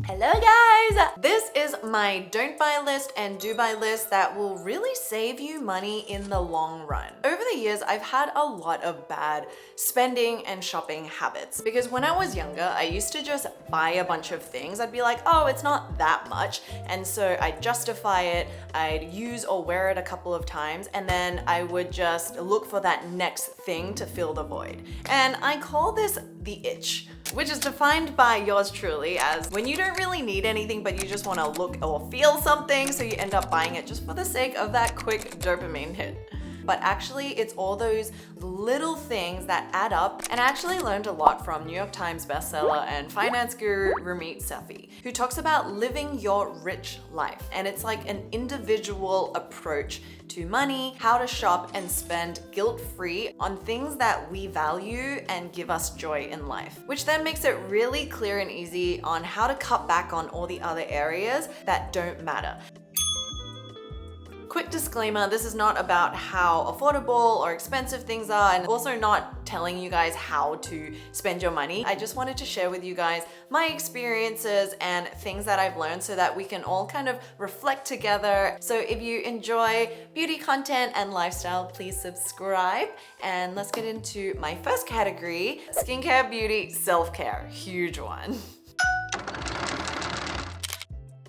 Hello guys! This is my don't buy list and do buy list that will really save you money in the long run. Over the years, I've had a lot of bad spending and shopping habits because when I was younger, I used to just buy a bunch of things. I'd be like, oh, it's not that much. And so I'd justify it, I'd use or wear it a couple of times, and then I would just look for that next thing to fill the void. And I call this the itch, which is defined by yours truly as when you don't really need anything but you just want to look or feel something, so you end up buying it just for the sake of that quick dopamine hit. But actually it's all those little things that add up. And I actually learned a lot from New York Times bestseller and finance guru Ramit Sethi, who talks about living your rich life. And it's like an individual approach to money, how to shop and spend guilt-free on things that we value and give us joy in life, which then makes it really clear and easy on how to cut back on all the other areas that don't matter. Quick disclaimer, this is not about how affordable or expensive things are, and also not telling you guys how to spend your money. I just wanted to share with you guys my experiences and things that I've learned so that we can all kind of reflect together. So if you enjoy beauty content and lifestyle, please subscribe. And let's get into my first category, skincare, beauty, self-care. Huge one.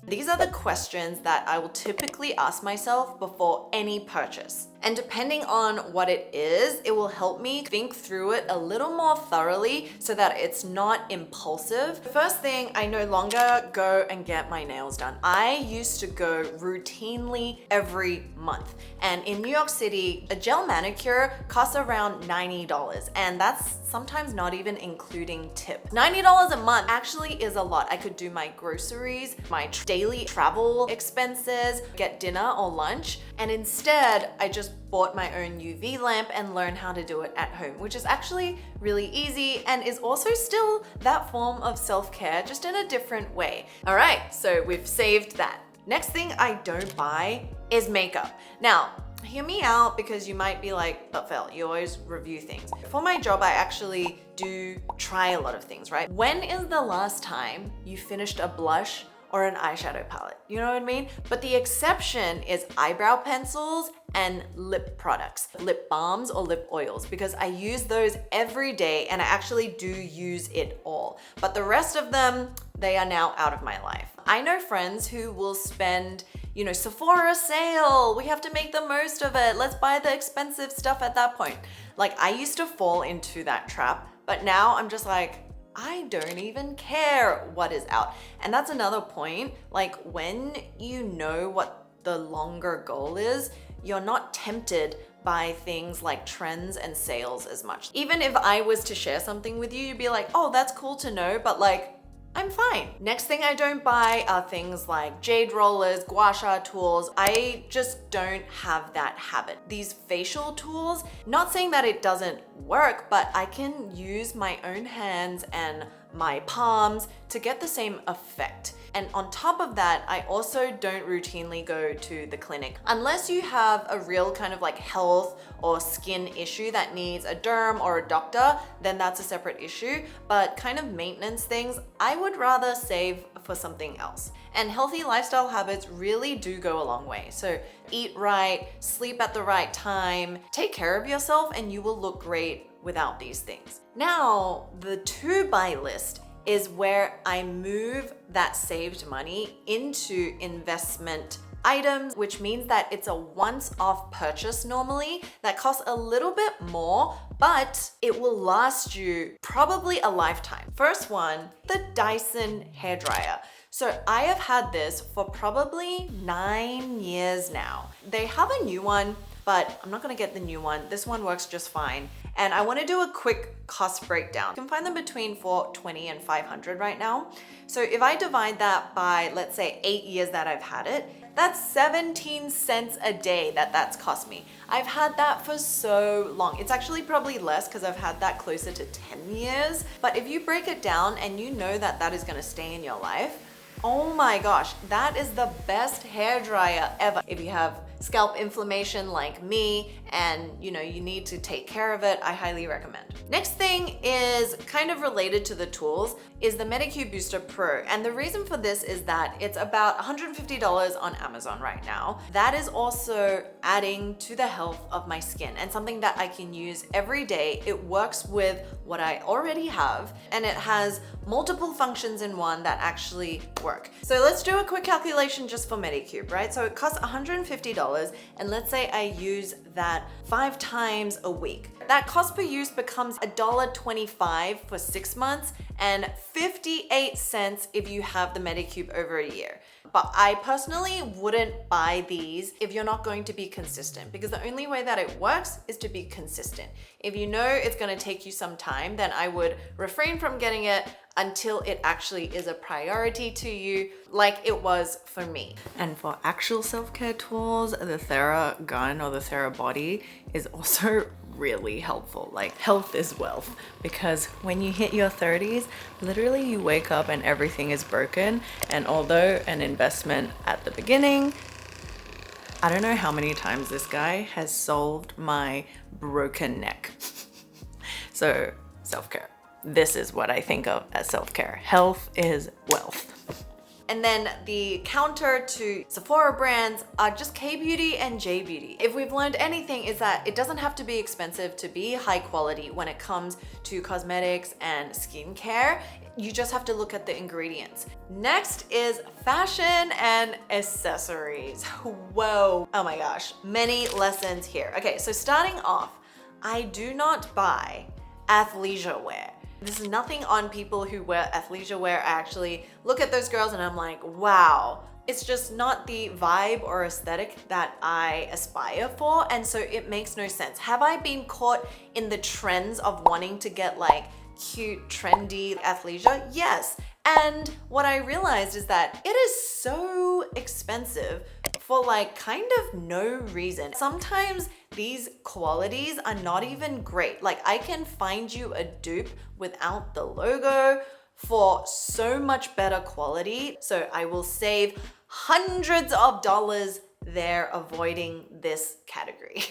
These are the questions that I will typically ask myself before any purchase. And depending on what it is, it will help me think through it a little more thoroughly so that it's not impulsive. First thing, I no longer go and get my nails done. I used to go routinely every month. And in New York City, a gel manicure costs around $90. And that's sometimes not even including tip. $90 a month actually is a lot. I could do my groceries, my daily travel expenses, get dinner or lunch. And instead, I just bought my own UV lamp and learned how to do it at home, which is actually really easy and is also still that form of self-care, just in a different way. All right, so we've saved that. Next thing I don't buy is makeup. Now, hear me out because you might be like, but Phil, you always review things. For my job, I actually do try a lot of things, right? When is the last time you finished a blush or an eyeshadow palette? You know what I mean? But the exception is eyebrow pencils and lip products, lip balms or lip oils, because I use those every day and I actually do use it all. But the rest of them, they are now out of my life. I know friends who will spend, Sephora sale, we have to make the most of it. Let's buy the expensive stuff at that point. Like, I used to fall into that trap, but now I'm just like, I don't even care what is out. And that's another point. Like, when you know what the longer goal is, you're not tempted by things like trends and sales as much. Even if I was to share something with you, you'd be like, oh, that's cool to know, but like, I'm fine. Next thing I don't buy are things like jade rollers, gua sha tools. I just don't have that habit. These facial tools, not saying that it doesn't work, but I can use my own hands and my palms to get the same effect. And on top of that, I also don't routinely go to the clinic. Unless you have a real kind of like health or skin issue that needs a derm or a doctor, then that's a separate issue. But kind of maintenance things, I would rather save for something else. And healthy lifestyle habits really do go a long way. So eat right, sleep at the right time, take care of yourself, and you will look great without these things. Now, the to buy list is where I move that saved money into investment items, which means that it's a once-off purchase normally that costs a little bit more, but it will last you probably a lifetime. First one, the Dyson hairdryer. So I have had this for probably 9 years now. They have a new one, but I'm not gonna get the new one. This one works just fine. And I wanna do a quick cost breakdown. You can find them between $420 and $500 right now. So if I divide that by, let's say 8 years that I've had it, that's 17 cents a day that's cost me. I've had that for so long. It's actually probably less because I've had that closer to 10 years. But if you break it down and you know that that is gonna stay in your life, oh my gosh, that is the best hairdryer ever. If you have scalp inflammation like me and you need to take care of it, I highly recommend. Next thing is kind of related to the tools is the Medicube Booster Pro. And the reason for this is that it's about $150 on Amazon right now. That is also adding to the health of my skin and something that I can use every day. It works with what I already have, and it has multiple functions in one that actually work. So let's do a quick calculation just for Medicube, right? So it costs $150, and let's say I use that 5 times a week. That cost per use becomes $1.25 for 6 months and 58 cents if you have the Medicube over a year. But I personally wouldn't buy these if you're not going to be consistent, because the only way that it works is to be consistent. If you know it's going to take you some time, then I would refrain from getting it until it actually is a priority to you, like it was for me. And for actual self-care tools, the Theragun or the Therabody is also really helpful. Like, health is wealth, because when you hit your 30s, literally you wake up and everything is broken. And although an investment at the beginning, I don't know how many times this guy has solved my broken neck. So self-care. This is what I think of as self-care. Health is wealth. And then the counter to Sephora brands are just K-Beauty and J-Beauty. If we've learned anything, is that it doesn't have to be expensive to be high quality when it comes to cosmetics and skincare. You just have to look at the ingredients. Next is fashion and accessories. Whoa, oh my gosh, many lessons here. Okay, so starting off, I do not buy athleisure wear. This is nothing on people who wear athleisure wear. I actually look at those girls and I'm like, wow, it's just not the vibe or aesthetic that I aspire for. And so it makes no sense. Have I been caught in the trends of wanting to get like cute, trendy athleisure? Yes. And what I realized is that it is so expensive for like kind of no reason. Sometimes these qualities are not even great. Like, I can find you a dupe without the logo for so much better quality. So I will save hundreds of dollars there avoiding this category.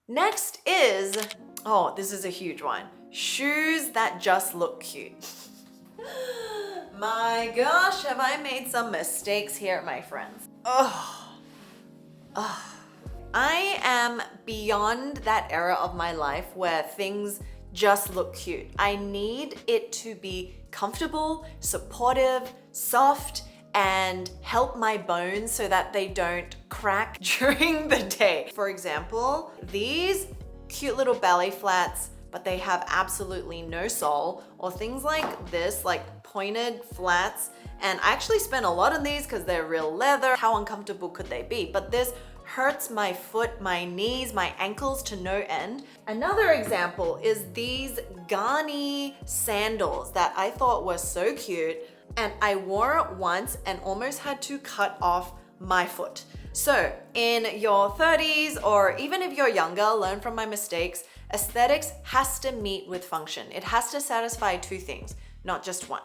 Next is, oh, this is a huge one. Shoes that just look cute. My gosh, have I made some mistakes here, my friends? I am beyond that era of my life where things just look cute. I need it to be comfortable, supportive, soft, and help my bones so that they don't crack during the day. For example, these cute little ballet flats, but they have absolutely no sole, or things like this, like pointed flats. And I actually spent a lot on these because they're real leather. How uncomfortable could they be? But this hurts my foot, my knees, my ankles to no end. Another example is these Garni sandals that I thought were so cute, and I wore it once and almost had to cut off my foot. So in your 30s, or even if you're younger, learn from my mistakes. Aesthetics has to meet with function. It has to satisfy two things, not just one.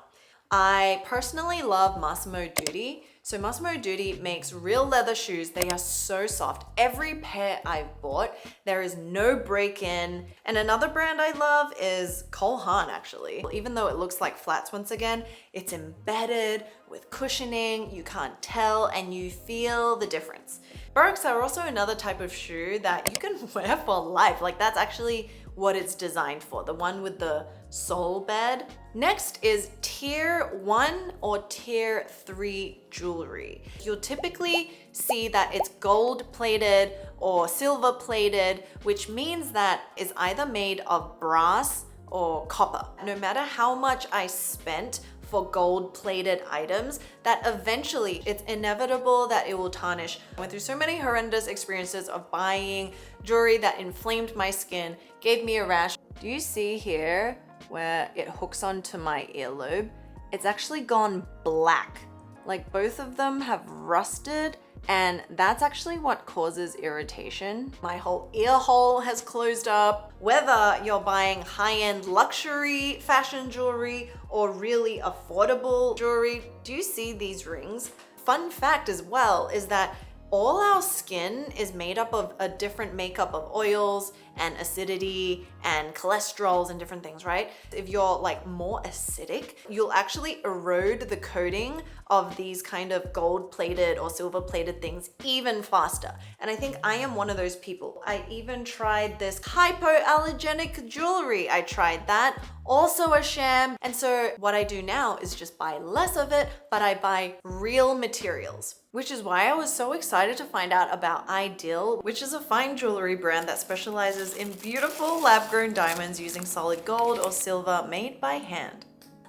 I personally love Massimo Dutti. So Massimo Dutti makes real leather shoes. They are so soft. Every pair I've bought, there is no break-in. And another brand I love is Cole Haan, actually. Even though it looks like flats once again, it's embedded with cushioning. You can't tell and you feel the difference. Birks are also another type of shoe that you can wear for life. Like, that's actually what it's designed for, the one with the sole bed. Next is tier 1 or tier 3 jewelry. You'll typically see that it's gold plated or silver plated, which means that it's either made of brass or copper. No matter how much I spent for gold plated items, that eventually it's inevitable that it will tarnish. I went through so many horrendous experiences of buying jewelry that inflamed my skin, gave me a rash. Do you see here where it hooks onto my earlobe? It's actually gone black. Like, both of them have rusted, and that's actually what causes irritation. My whole ear hole has closed up. Whether you're buying high-end luxury fashion jewelry or really affordable jewelry, do you see these rings? Fun fact as well is that all our skin is made up of a different makeup of oils and acidity and cholesterols and different things, right? If you're like more acidic, you'll actually erode the coating of these kind of gold-plated or silver-plated things even faster. And I think I am one of those people. I even tried this hypoallergenic jewelry. I tried that, also a sham. And so what I do now is just buy less of it, but I buy real materials. Which is why I was so excited to find out about Ideal, which is a fine jewelry brand that specializes in beautiful lab-grown diamonds using solid gold or silver made by hand.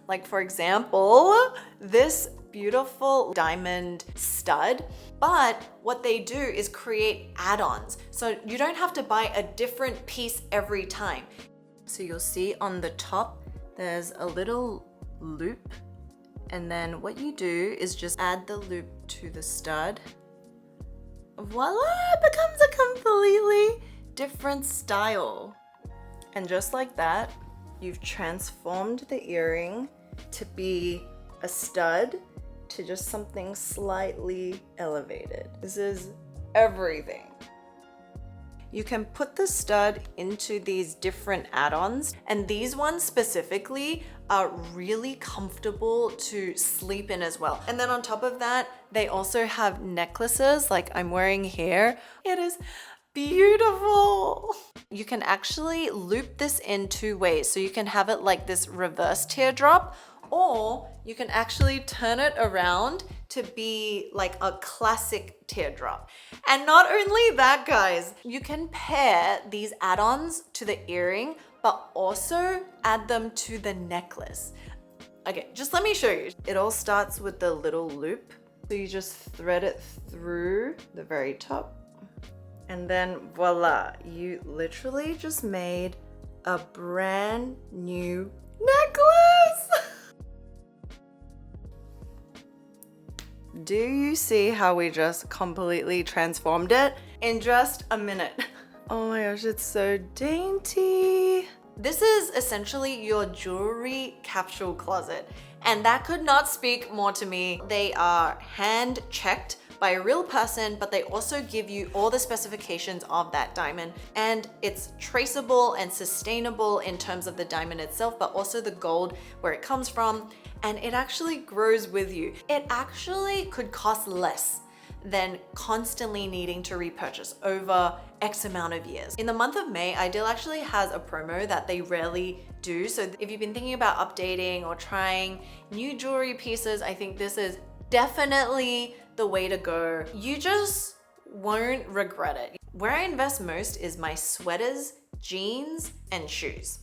Like for example, this beautiful diamond stud, but what they do is create add-ons. So you don't have to buy a different piece every time. So you'll see on the top, there's a little loop. And then what you do is just add the loop to the stud. Voila, it becomes a completely different style. And just like that, you've transformed the earring to be a stud to just something slightly elevated. This is everything. You can put the stud into these different add-ons, and these ones specifically are really comfortable to sleep in as well. And then on top of that, they also have necklaces like I'm wearing here. It is beautiful. You can actually loop this in two ways. So you can have it like this reverse teardrop, or you can actually turn it around to be like a classic teardrop. And not only that, guys, you can pair these add-ons to the earring, but also add them to the necklace. Okay, just let me show you. It all starts with the little loop. So you just thread it through the very top. And then voila, you literally just made a brand new necklace. Do you see how we just completely transformed it in just a minute? Oh my gosh, it's so dainty. This is essentially your jewelry capsule closet, and that could not speak more to me. They are hand checked by a real person, but they also give you all the specifications of that diamond, and it's traceable and sustainable in terms of the diamond itself, but also the gold, where it comes from, and it actually grows with you. It actually could cost less than constantly needing to repurchase over X amount of years. In the month of May, Ideal actually has a promo that they rarely do. So if you've been thinking about updating or trying new jewelry pieces, I think this is definitely the way to go. You just won't regret it. Where I invest most is my sweaters, jeans, and shoes.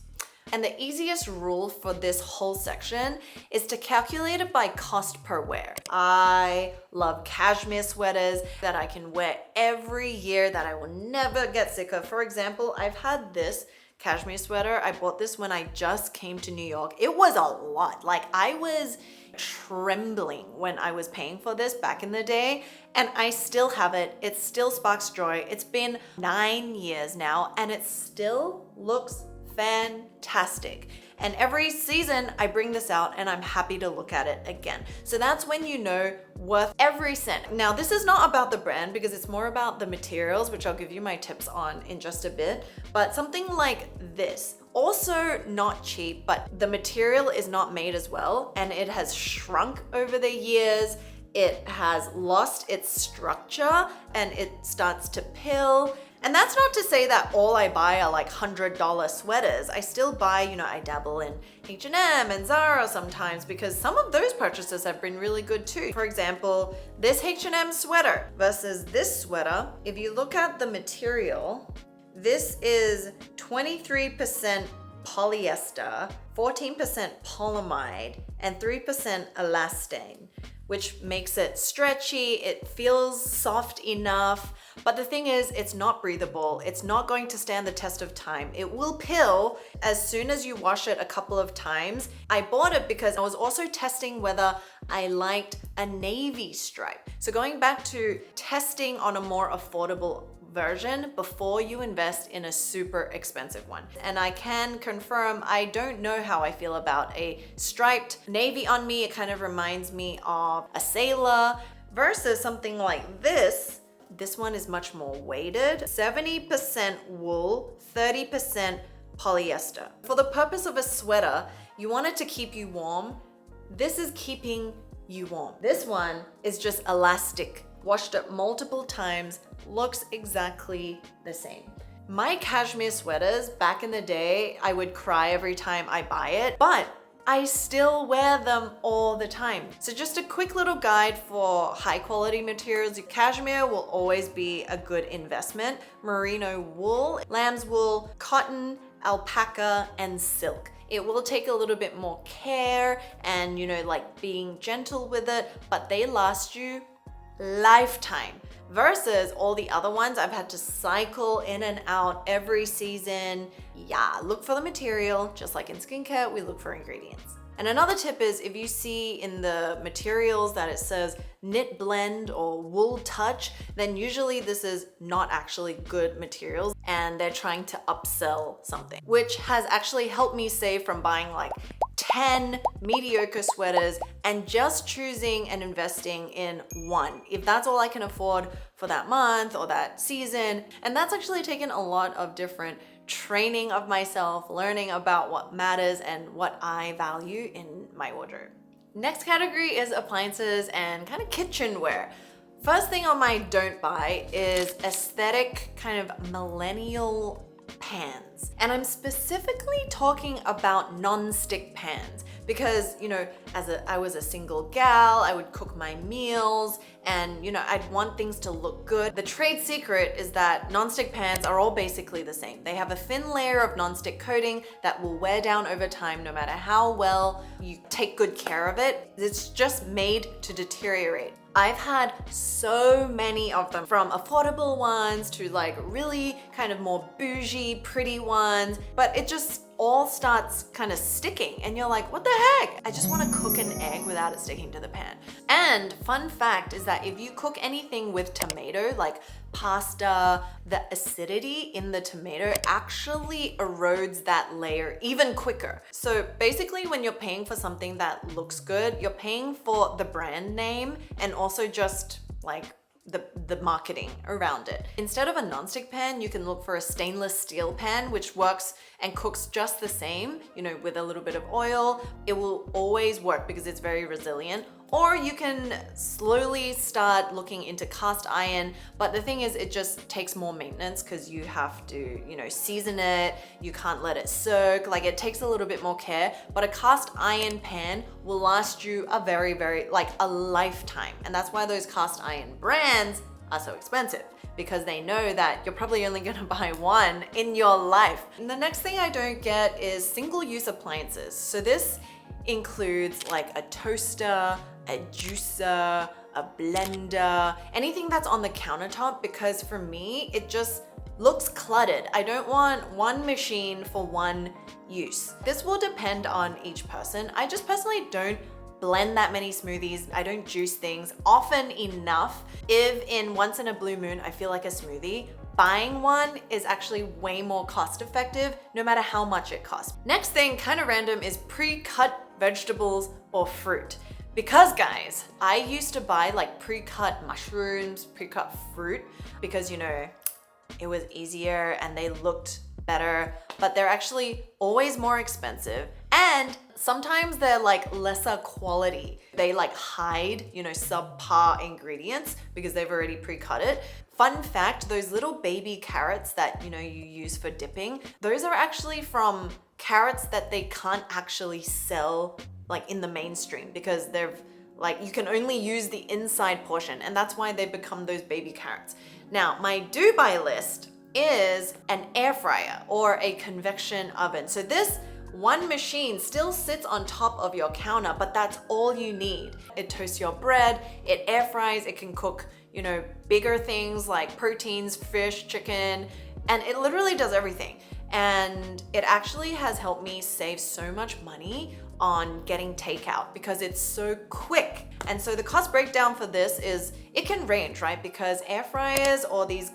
And the easiest rule for this whole section is to calculate it by cost per wear. I love cashmere sweaters that I can wear every year that I will never get sick of. For example, I've had this cashmere sweater. I bought this when I just came to New York. It was a lot. Like, I was trembling when I was paying for this back in the day, and I still have it. It still sparks joy. It's been 9 years now, and it still looks fantastic. And every season I bring this out and I'm happy to look at it again. So that's when you know worth every cent. Now, this is not about the brand because it's more about the materials, which I'll give you my tips on in just a bit. But something like this, also not cheap, but the material is not made as well, and it has shrunk over the years. It has lost its structure and it starts to pill. And that's not to say that all I buy are like $100 sweaters. I still buy, I dabble in H&M and Zara sometimes because some of those purchases have been really good too. For example, this H&M sweater versus this sweater, if you look at the material, this is 23% polyester, 14% polyamide, and 3% elastane, which makes it stretchy, it feels soft enough. But the thing is, it's not breathable. It's not going to stand the test of time. It will pill as soon as you wash it a couple of times. I bought it because I was also testing whether I liked a navy stripe. So going back to testing on a more affordable version before you invest in a super expensive one. And I can confirm I don't know how I feel about a striped navy on me. It kind of reminds me of a sailor versus something like this, this one is much more weighted. 70% wool, 30% polyester. For the purpose of a sweater, you want it to keep you warm. This is keeping you warm. This one is just elastic, washed up multiple times, looks exactly the same. My cashmere sweaters, back in the day, I would cry every time I buy it, but I still wear them all the time. So just a quick little guide for high quality materials. Cashmere will always be a good investment. Merino wool, lamb's wool, cotton, alpaca, and silk. It will take a little bit more care and, like being gentle with it, but they last you lifetime. Versus all the other ones, I've had to cycle in and out every season. Yeah, look for the material. Just like in skincare, we look for ingredients. And another tip is if you see in the materials that it says knit blend or wool touch, then usually this is not actually good materials and they're trying to upsell something, which has actually helped me save from buying like 10 mediocre sweaters and just choosing and investing in one, if that's all I can afford for that month or that season. And that's actually taken a lot of different training of myself, learning about what matters and what I value in my wardrobe. Next category is appliances and kind of kitchenware. First thing on my don't buy is aesthetic kind of millennial pans. And I'm specifically talking about non-stick pans because, I was a single gal, I would cook my meals and, I'd want things to look good. The trade secret is that non-stick pans are all basically the same. They have a thin layer of non-stick coating that will wear down over time no matter how well you take good care of it. It's just made to deteriorate. I've had so many of them, from affordable ones to like really kind of more bougie, pretty ones, but it just all starts kind of sticking and you're like, what the heck? I just want to cook an egg without it sticking to the pan. And fun fact is that if you cook anything with tomato, like pasta, the acidity in the tomato actually erodes that layer even quicker. So basically when you're paying for something that looks good, you're paying for the brand name and also just like the marketing around it. Instead of a non-stick pan, you can look for a stainless steel pan, which works and cooks just the same, with a little bit of oil. It will always work because it's very resilient. Or you can slowly start looking into cast iron, but the thing is it just takes more maintenance because you have to, season it, you can't let it soak, like it takes a little bit more care, but a cast iron pan will last you a very, like a lifetime. And that's why those cast iron brands are so expensive, because they know that you're probably only gonna buy one in your life. And the next thing I don't get is single-use appliances. So this includes like a toaster, a juicer, a blender, anything that's on the countertop, because for me, it just looks cluttered. I don't want one machine for one use. This will depend on each person. I just personally don't blend that many smoothies. I don't juice things often enough. If in once in a blue moon, I feel like a smoothie, buying one is actually way more cost effective, no matter how much it costs. Next thing, kind of random, is pre-cut vegetables or fruit. Because guys, I used to buy like pre-cut mushrooms, pre-cut fruit, because it was easier and they looked better, but they're actually always more expensive. And sometimes they're like lesser quality. They like hide, subpar ingredients because they've already pre-cut it. Fun fact, those little baby carrots that, you use for dipping, those are actually from carrots that they can't actually sell like in the mainstream because you can only use the inside portion, and that's why they become those baby carrots. Now, my do buy list is an air fryer or a convection oven. So this one machine still sits on top of your counter, but that's all you need. It toasts your bread, it air fries, it can cook, bigger things like proteins, fish, chicken, and it literally does everything. And it actually has helped me save so much money on getting takeout because it's so quick. And so the cost breakdown for this is, it can range, right? Because air fryers or these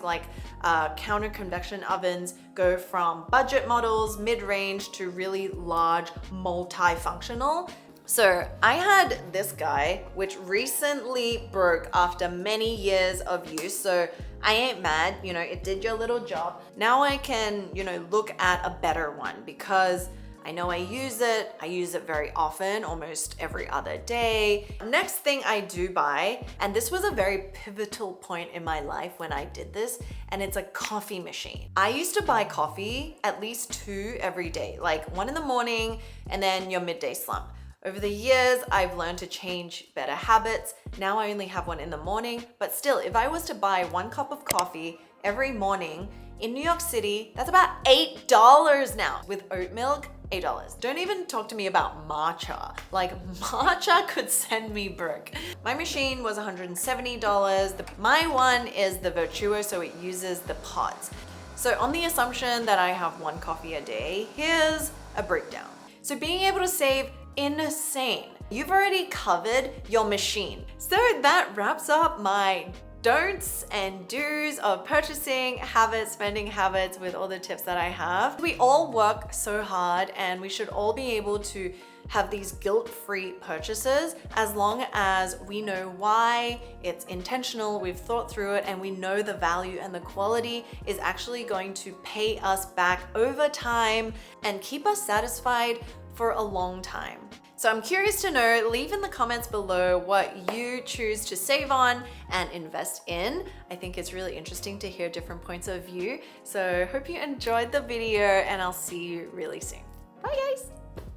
counter convection ovens go from budget models, mid-range, to really large multifunctional. So I had this guy, which recently broke after many years of use. So I ain't mad, you know, it did your little job. Now I can, you know, look at a better one because I know I use it very often, almost every other day. Next thing I do buy, and this was a very pivotal point in my life when I did this, and it's a coffee machine. I used to buy coffee at least 2 every day, like 1 in the morning and then your midday slump. Over the years, I've learned to change better habits. Now I only have 1 in the morning, but still, if I was to buy 1 cup of coffee every morning in New York City, that's about $8 now. With oat milk, $8. Don't even talk to me about matcha. Like, matcha could send me broke. My machine was $170. My one is the Virtuo, it uses the pods. So on the assumption that I have 1 coffee a day, here's a breakdown. So being able to save insane. You've already covered your machine. So that wraps up my don'ts and do's of purchasing habits, spending habits with all the tips that I have. We all work so hard and we should all be able to have these guilt-free purchases as long as we know why, it's intentional, we've thought through it, and we know the value and the quality is actually going to pay us back over time and keep us satisfied for a long time. So I'm curious to know, leave in the comments below what you choose to save on and invest in. I think it's really interesting to hear different points of view. So hope you enjoyed the video and I'll see you really soon. Bye guys.